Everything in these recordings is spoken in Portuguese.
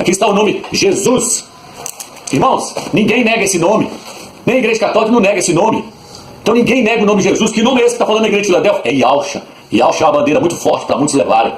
Aqui está o nome Jesus. Irmãos, ninguém nega esse nome. Nem a Igreja Católica não nega esse nome. Então ninguém nega o nome de Jesus. Que nome é esse que está falando na Igreja de Filadélfia? É Yahshua. Yahshua é uma bandeira muito forte para muitos levarem.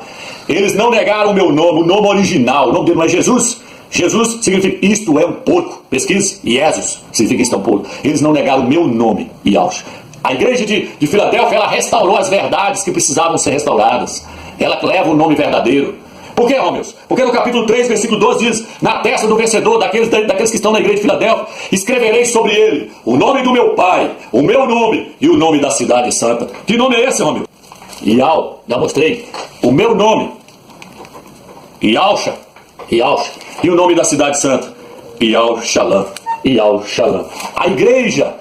Eles não negaram o meu nome, o nome original. O nome dele não é Jesus. Jesus significa isto é um porco. Pesquise, Jesus significa isto é um porco. Eles não negaram o meu nome, Yahshua. A Igreja de Filadélfia, ela restaurou as verdades que precisavam ser restauradas. Ela leva o nome verdadeiro. Por que, Romeus? Porque no capítulo 3, versículo 12 diz: na testa do vencedor, daqueles que estão na Igreja de Filadélfia, escreverei sobre ele o nome do meu Pai, o meu nome e o nome da cidade santa. Que nome é esse, Romeus? Yahweh, já mostrei. O meu nome, Yahshua, Yahshua. E o nome da cidade santa, Yahushalam, Yahushalam. A Igreja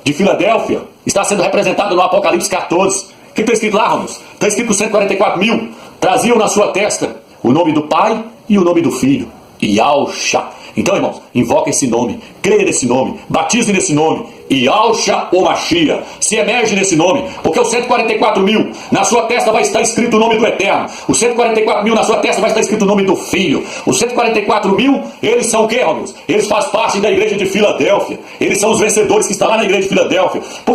de Filadélfia está sendo representada no Apocalipse 14. O que está escrito lá, Romeus? Está escrito 144.000 traziam na sua testa o nome do Pai e o nome do Filho, Yahshua. Então, irmãos, invoca esse nome, creia nesse nome, batize nesse nome, Yahshua ou Mashiach. Se emerge nesse nome, porque os 144.000 na sua testa vai estar escrito o nome do Eterno. Os 144.000 na sua testa vai estar escrito o nome do Filho. Os 144.000, eles são o que, Romeus? Eles fazem parte da Igreja de Filadélfia. Eles são os vencedores que estão lá na Igreja de Filadélfia. Por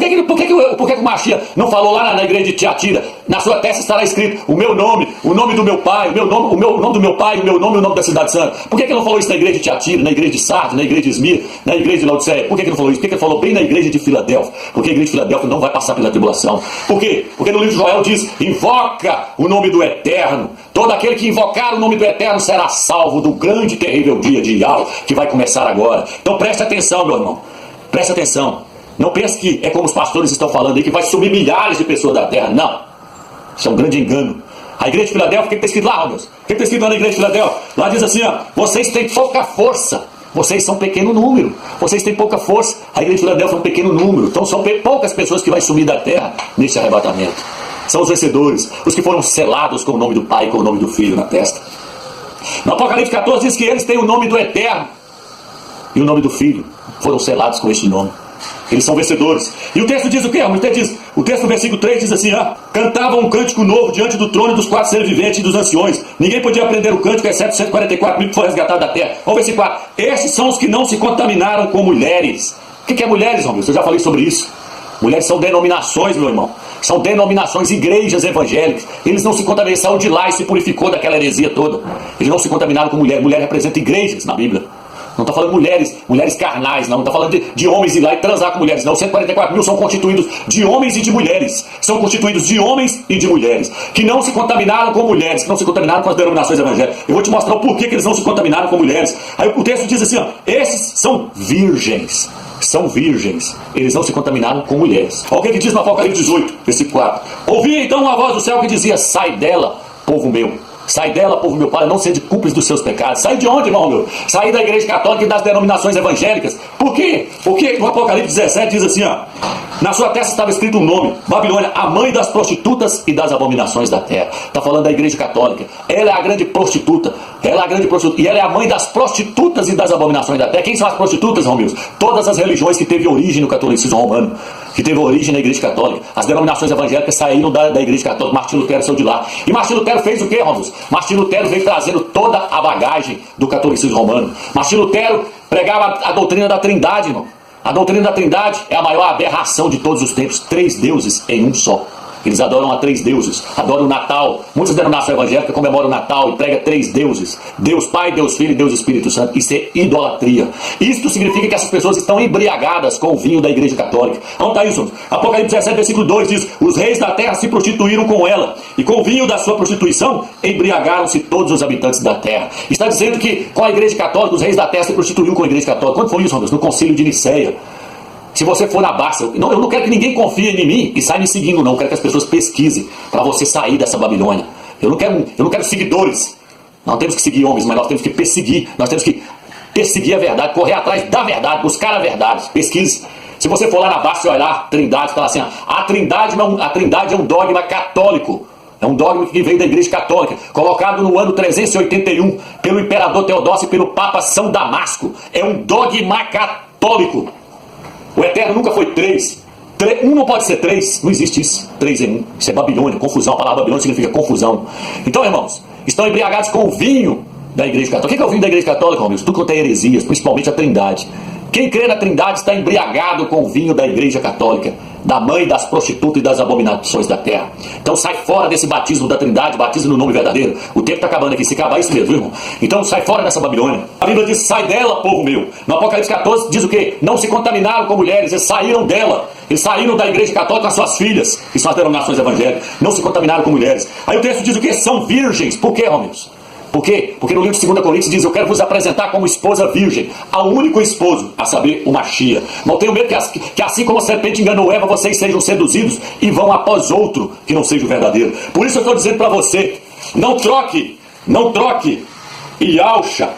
que o Mashiach não falou lá na Igreja de Tiatira? Na sua testa estará escrito o meu nome, o nome do meu Pai, o nome do meu Pai, o meu nome e o nome da cidade santa. Por que ele não falou isso na Igreja de Tiatira, na Igreja de Sardes, na Igreja de Esmir, na Igreja de Laodiceia? Por que ele não falou isso? Por que ele falou bem na Igreja de Filadélfia? Porque a Igreja de Filadélfia não vai passar pela tribulação. Por quê? Porque no livro de Joel diz: invoca o nome do Eterno. Todo aquele que invocar o nome do Eterno será salvo do grande e terrível dia de Yahweh, que vai começar agora. Então preste atenção, meu irmão. Preste atenção. Não pense que é como os pastores estão falando aí, que vai sumir milhares de pessoas da terra. Não. Isso é um grande engano. A Igreja de Filadélfia, o que está escrito lá, Romeus? O que está escrito lá na Igreja de Filadélfia? Lá diz assim, ó: vocês têm pouca força. Vocês são um pequeno número. Vocês têm pouca força. A Igreja de Filadélfia é um pequeno número. Então são poucas pessoas que vai sumir da terra nesse arrebatamento. São os vencedores, os que foram selados com o nome do Pai e com o nome do Filho na testa. No Apocalipse 14 diz que eles têm o nome do Eterno e o nome do Filho. Foram selados com este nome. Eles são vencedores. E o texto diz o quê? O texto do versículo 3 diz assim: cantavam um cântico novo diante do trono dos 4 seres viventes e dos anciões. Ninguém podia aprender o cântico, exceto 144.000 que foram resgatados da terra. Vamos ver se 4. Estes são os que não se contaminaram com mulheres. O que é mulheres, Romeus? Eu já falei sobre isso. Mulheres são denominações, meu irmão. São denominações, igrejas evangélicas. Eles não se contaminaram, saiu de lá e se purificou daquela heresia toda. Eles não se contaminaram com mulher. Mulher representa igrejas na Bíblia. Não está falando mulheres carnais, não está falando de homens ir lá e transar com mulheres, não. 144.000 são constituídos de homens e de mulheres. São constituídos de homens e de mulheres que não se contaminaram com mulheres, que não se contaminaram com as denominações evangélicas. Eu vou te mostrar o porquê que eles não se contaminaram com mulheres. Aí o texto diz assim, ó: esses são virgens. São virgens. Eles não se contaminaram com mulheres. Olha o que ele diz no Apocalipse 18, versículo 4. Ouvi então uma voz do céu que dizia: sai dela, povo meu. Sai dela, povo meu, para não ser de cúmplice dos seus pecados. Sai de onde, irmão meu? Sai da Igreja Católica e das denominações evangélicas. Por quê? Porque no Apocalipse 17 diz assim, ó: na sua testa estava escrito um nome: Babilônia, a mãe das prostitutas e das abominações da terra. Está falando da Igreja Católica. Ela é a grande prostituta. Ela é a grande prostituta. E ela é a mãe das prostitutas e das abominações da terra. Quem são as prostitutas, irmão meus? Todas as religiões que teve origem no catolicismo romano, que teve origem na Igreja Católica. As denominações evangélicas saíram da Igreja Católica. Martim Lutero saiu de lá. E Martim Lutero fez o quê, Romeus? Martim Lutero veio trazendo toda a bagagem do catolicismo romano. Martim Lutero pregava a doutrina da Trindade, irmão. A doutrina da Trindade é a maior aberração de todos os tempos. 3 deuses em um só. Eles adoram a 3 deuses, adoram o Natal. Muitas denominações evangélicas comemoram o Natal e pregam 3 deuses: Deus Pai, Deus Filho e Deus Espírito Santo. Isso é idolatria. Isto significa que essas pessoas estão embriagadas com o vinho da Igreja Católica. Onde está isso? Apocalipse 17, versículo 2 diz: os reis da terra se prostituíram com ela, e com o vinho da sua prostituição embriagaram-se todos os habitantes da terra. Está dizendo que com a Igreja Católica, os reis da terra se prostituíram com a Igreja Católica. Quando foi isso, Romeus? No Concílio de Niceia. Se você for na Bárcia, eu não quero que ninguém confie em mim e saia me seguindo, não. Eu quero que as pessoas pesquisem para você sair dessa Babilônia. Eu não quero seguidores. Não temos que seguir homens, mas nós temos que perseguir. Nós temos que perseguir a verdade, correr atrás da verdade, buscar a verdade. Pesquise. Se você for lá na Bárcia e olhar Trindade, está assim: a Trindade é um dogma católico. É um dogma que veio da Igreja Católica, colocado no ano 381 pelo Imperador Teodósio e pelo Papa São Damasco. É um dogma católico. O Eterno nunca foi 3. Um não pode ser 3. Não existe isso. 3 em 1. Isso é Babilônia, confusão. A palavra Babilônia significa confusão. Então, irmãos, estão embriagados com o vinho da Igreja Católica. O que é o vinho da Igreja Católica, meus amigos? Tudo quanto é heresias, principalmente a Trindade. Quem crê na Trindade está embriagado com o vinho da Igreja Católica, da mãe das prostitutas e das abominações da terra. Então sai fora desse batismo da Trindade, batismo no nome verdadeiro. O tempo está acabando aqui, se acabar isso mesmo, irmão. Então sai fora dessa Babilônia. A Bíblia diz, sai dela, povo meu. No Apocalipse 14 diz o quê? Não se contaminaram com mulheres, eles saíram dela. Eles saíram da Igreja Católica com as suas filhas, que são as denominações evangélicas. Não se contaminaram com mulheres. Aí o texto diz o quê? São virgens. Por quê, homens? Por quê? Porque no livro de 2 Coríntios diz, eu quero vos apresentar como esposa virgem, ao único esposo, a saber, o Machia. Não tenho medo que assim como a serpente enganou Eva, vocês sejam seduzidos e vão após outro que não seja o verdadeiro. Por isso eu estou dizendo para você, não troque Yahshua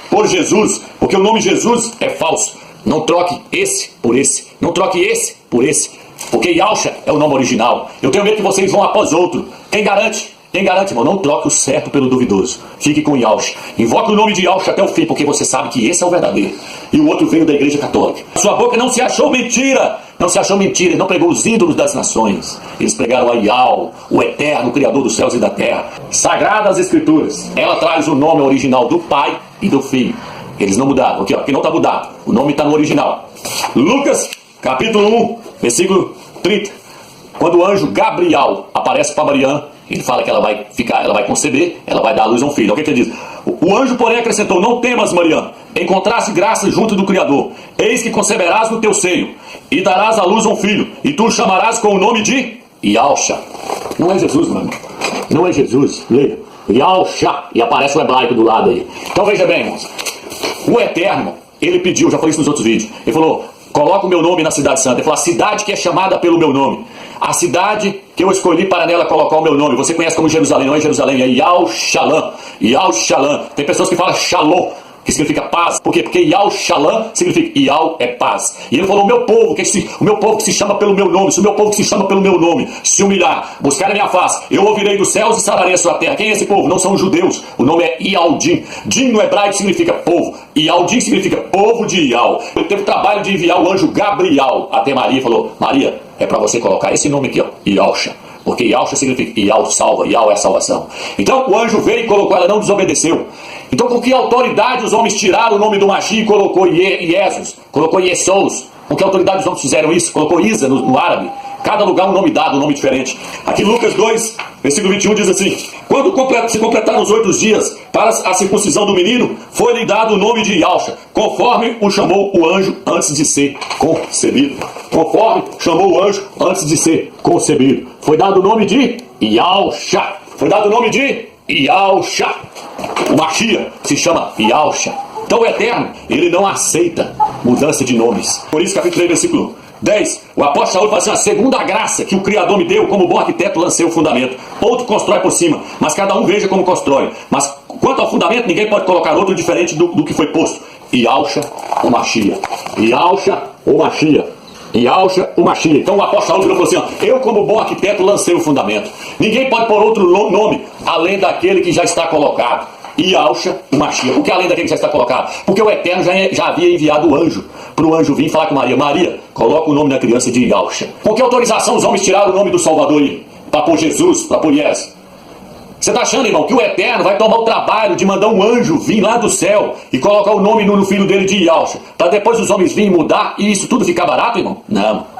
por Jesus, porque o nome Jesus é falso. Não troque esse por esse, não troque esse por esse, porque Yahshua é o nome original. Eu tenho medo que vocês vão após outro. Quem garante? Quem garante, irmão? Não troque o certo pelo duvidoso. Fique com Yahshua. Invoque o nome de Yahshua até o fim, porque você sabe que esse é o verdadeiro. E o outro veio da Igreja Católica. A sua boca não se achou mentira. Não se achou mentira. Ele não pregou os ídolos das nações. Eles pregaram a Yahweh, o Eterno, o Criador dos céus e da terra. Sagradas Escrituras. Ela traz o nome original do Pai e do Filho. Eles não mudaram. Aqui, ó, aqui não está mudado. O nome está no original. Lucas, capítulo 1, versículo 30. Quando o anjo Gabriel aparece para Mariana, ele fala que ela vai conceber, ela vai dar à luz a um filho. O que ele diz? O anjo, porém, acrescentou, não temas, Mariana, encontraste graça junto do Criador. Eis que conceberás no teu seio, e darás à luz a um filho, e tu o chamarás com o nome de Yahshua. Não é Jesus, mano. Não é Jesus. Leia. Yahshua. E aparece o hebraico do lado aí. Então veja bem, irmãos. O Eterno, ele pediu, já falei isso nos outros vídeos, ele falou, coloca o meu nome na cidade santa. Ele falou, a cidade que é chamada pelo meu nome. A cidade que eu escolhi para nela colocar o meu nome. Você conhece como Jerusalém, não é Jerusalém, é Yahushalam. Yahushalam. Tem pessoas que falam Shalom, que significa paz. Por quê? Porque Yahushalam significa Yah é paz. E ele falou, o meu povo que se chama pelo meu nome, se o meu povo que se chama pelo meu nome se humilhar, buscar a minha face, eu ouvirei dos céus e sararei a sua terra. Quem é esse povo? Não são os judeus. O nome é Yaldim. Din no hebraico significa povo. Yaldim significa povo de Yah. Ele teve o trabalho de enviar o anjo Gabriel até Maria e falou, Maria, é para você colocar esse nome aqui, ó, Yahshua. Porque Yahshua significa Yah salva, Yah é a salvação. Então o anjo veio e colocou, ela não desobedeceu. Então com que autoridade os homens tiraram o nome do Machia e colocou Jesus, colocou Yesous? Com que autoridade os homens fizeram isso? Colocou Isa no árabe. Cada lugar um nome dado, um nome diferente. Aqui Lucas 2, versículo 21 diz assim, quando se completaram os 8 dias para a circuncisão do menino, foi-lhe dado o nome de Yahshua, conforme o chamou o anjo antes de ser concebido. Conforme chamou o anjo antes de ser concebido. Foi dado o nome de Yahshua. Foi dado o nome de Yahshua. O Machia se chama Yahshua. Então o Eterno, ele não aceita mudança de nomes. Por isso, capítulo 3, versículo 10, o apóstolo Saúl fala assim, a segunda graça que o Criador me deu, como bom arquiteto lancei o fundamento. Outro constrói por cima, mas cada um veja como constrói. Mas quanto ao fundamento, ninguém pode colocar outro diferente do que foi posto. Yahshua, o Machia. Yahshua, o Machia. Yahshua, o Machia. Então o apóstolo Saúl falou assim, ó, eu como bom arquiteto lancei o fundamento. Ninguém pode pôr outro nome, além daquele que já está colocado. Yahshua, o Machia. Por que além daquele que já está colocado? Porque o Eterno já havia enviado o anjo, para o anjo vir falar com Maria, Maria, coloca o nome da criança de Yahshua. Com que autorização os homens tiraram o nome do Salvador aí? Para pôr Jesus, para pôr Jesus? Você está achando, irmão, que o Eterno vai tomar o trabalho de mandar um anjo vir lá do céu e colocar o nome no filho dele de Yahshua, para depois os homens virem mudar e isso tudo ficar barato, irmão? Não.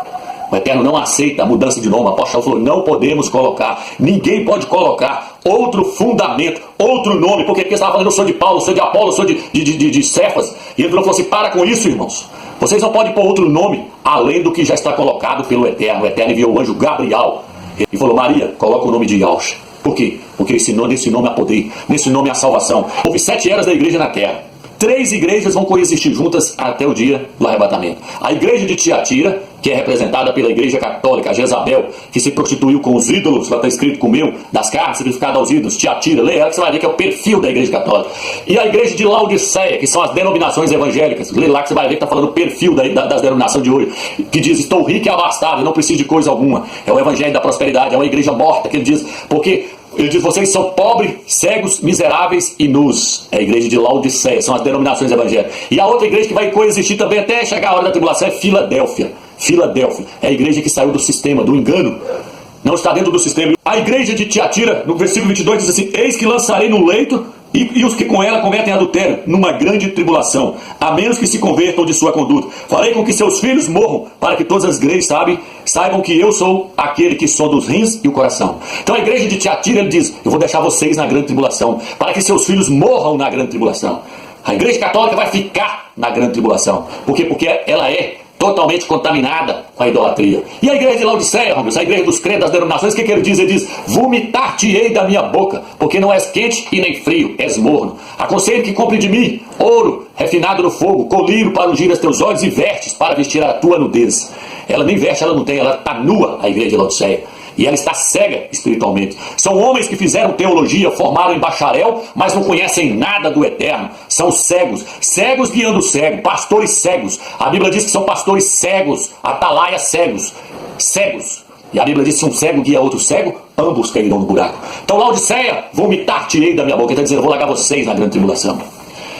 O Eterno não aceita a mudança de nome. O apóstolo falou, não podemos colocar, ninguém pode colocar outro fundamento, outro nome, porque você estava falando, eu sou de Paulo, sou de Apolo, sou de Cefas, e ele falou assim, para com isso, irmãos, vocês não podem pôr outro nome, além do que já está colocado pelo Eterno. O Eterno enviou o anjo Gabriel, e falou, Maria, coloca o nome de Yahshua. Por quê? Porque nesse nome há poder, nesse nome há salvação. Houve 7 eras da igreja na terra. 3 igrejas vão coexistir juntas até o dia do arrebatamento. A igreja de Tiatira, que é representada pela igreja católica, a Jezabel, que se prostituiu com os ídolos, lá está escrito, comeu das carnes sacrificadas aos ídolos, Tiatira, leia ela que você vai ver que é o perfil da igreja católica. E a igreja de Laodiceia, que são as denominações evangélicas, leia lá que você vai ver que está falando o perfil das denominações de hoje, que diz, estou rico e abastado, não preciso de coisa alguma. É o evangelho da prosperidade, é uma igreja morta, que ele diz, porque... Ele diz, vocês são pobres, cegos, miseráveis e nus. É a igreja de Laodiceia, são as denominações evangélicas. E a outra igreja que vai coexistir também até chegar a hora da tribulação é Filadélfia. Filadélfia é a igreja que saiu do sistema, do engano. Não está dentro do sistema. A igreja de Tiatira, no versículo 22, diz assim, eis que lançarei no leito E os que com ela cometem adultério, numa grande tribulação, a menos que se convertam de sua conduta. Farei com que seus filhos morram, para que todas as igrejas saibam que eu sou aquele que sonda os rins e o coração. Então a igreja de Tiatira, ele diz, eu vou deixar vocês na grande tribulação, para que seus filhos morram na grande tribulação. A igreja católica vai ficar na grande tribulação. Por quê? Porque ela é totalmente contaminada com a idolatria. E a igreja de Laodiceia, a igreja dos crentes das denominações, o que ele diz? Ele diz, vomitar-te-ei da minha boca, porque não és quente e nem frio, és morno. Aconselho que compre de mim ouro refinado no fogo, colírio para ungir os teus olhos e vestes para vestir a tua nudez. Ela nem veste, ela não tem, ela está nua, a igreja de Laodiceia. E ela está cega espiritualmente. São homens que fizeram teologia, formaram em bacharel, mas não conhecem nada do eterno. São cegos, cegos guiando cego, pastores cegos. A Bíblia diz que são pastores cegos, atalaias cegos, cegos. E a Bíblia diz que se um cego guia outro cego, ambos cairão no buraco. Então Laodiceia, vomitar-te-ei da minha boca. Ele está dizendo, eu vou largar vocês na grande tribulação.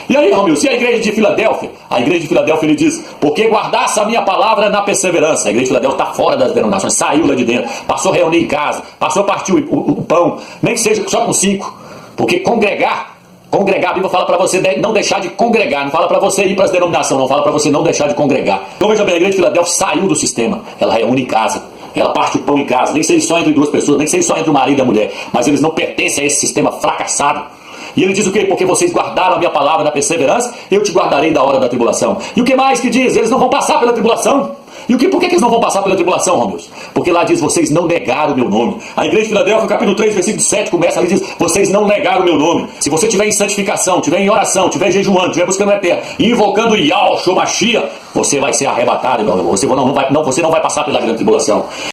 E aí, Romilson, e a igreja de Filadélfia? A igreja de Filadélfia, ele diz, porque guardasse a minha palavra na perseverança. A igreja de Filadélfia está fora das denominações, saiu lá de dentro, passou a reunir em casa, passou a partir o pão, nem que seja só com 5. Porque congregar, a Bíblia fala para você não deixar de congregar, não fala para você ir para as denominações, não fala para você não deixar de congregar. Então veja bem, a igreja de Filadélfia saiu do sistema, ela reúne em casa. Ela parte o pão em casa, nem seja só entre duas pessoas, nem seja só entre o marido e a mulher, mas eles não pertencem a esse sistema fracassado. E ele diz o quê? Porque vocês guardaram a minha palavra na perseverança, eu te guardarei da hora da tribulação. E o que mais que diz? Eles não vão passar pela tribulação. E por que eles não vão passar pela tribulação, Romeus? Porque lá diz, vocês não negaram o meu nome. A igreja de Filadélfia, capítulo 3, versículo 7, começa ali, diz, vocês não negaram o meu nome. Se você estiver em santificação, estiver em oração, estiver jejuando, estiver buscando o eterno, e invocando Yahshua Mashiach, você vai ser arrebatado, meu irmão. Você não vai passar pela grande tribulação.